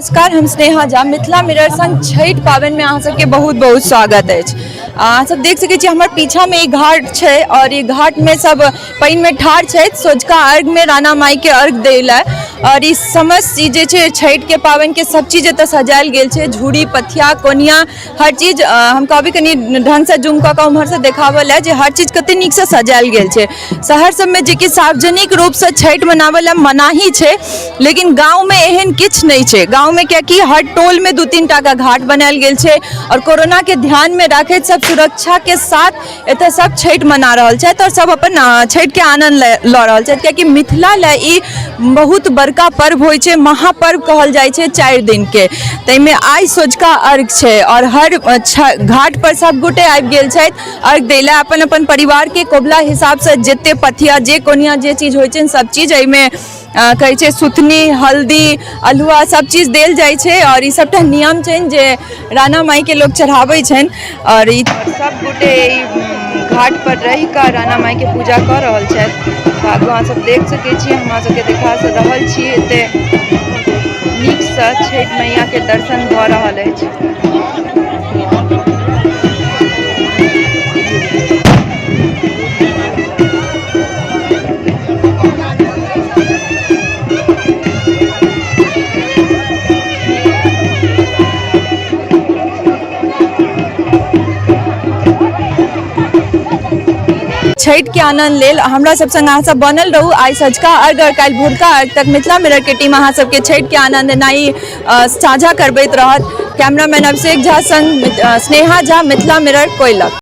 नमस्कार, हम स्नेहा झा मिथिला मिरर संग छठ पावन में अहाँ सबके बहुत बहुत स्वागत है। अहाँ सब देख सके हमारे पीछा में एक घाट है और ये घाट में सब पानी में ठाढ़ है। सोझका अर्घ में राना माई के अर्घ देला और इस समस्त चीज छठ के पावन के सब चीज एत सजायल गेल है। झूड़ी पथिया कोनिया हर चीज हम कहबी कनी ढंग से जूम कऽ उम्हर से देखावल है जे हर चीज कते नीक से सजायल गेल है। शहर सब में जे कि सार्वजनिक रूप से छठ मनावल मनाही है, लेकिन गाँव में एहन किछ नहीं है। गाँव में क्या कि हर टोल में 2-3 टा का घाट बनायल गेल है और कोरोना के ध्यान में रखैत सब सुरक्षा के साथ एतऽ सब छठ मना रहल छै और सब अपन छठ के आनंद लऽ रहल छै। कियाकि मिथिला ले ई बहुत बड़का पर्व होइ छै, महापर्व कहल जाइ छै 4 दिन के। तैमे आइ सोझका अर्घ छै और हर घाट पर सब गोटे आबि गेल छथि अर्घ दै ले। अपन अपन परिवार के कोबला हिसाब से जते पथिया जे कोनिया जे चीज होइ छै सब चीज एहिमे कहै छै सुथनी हल्दी अलुआ सब चीज देल जाइ छै और ई सबटा नियम छनि जे राना माई के लोग चढ़ाबै छनि और ई सब गोटे घाट पर रहि कऽ राना माई के पूजा कऽ रहल छथि। आगू अहाँ सब देख सकै छी, हमरा सबके देखा रहल छी एते नीक सँ छठ मैया के दर्शन भऽ रहल अछि। छठ के आनंद लेल हमरा सब संग अहाँ सब बनल रहू। आई सझका अर्घ और काल्हि भोरका अर्घ तक मिथिला मिरर के टीम अहाँ सबके छठ के आनंद एनाही साझा करबैत रहत। कैमरामैन अभिषेक झा संग स्नेहा झा, मिथिला मिरर, कोइलक।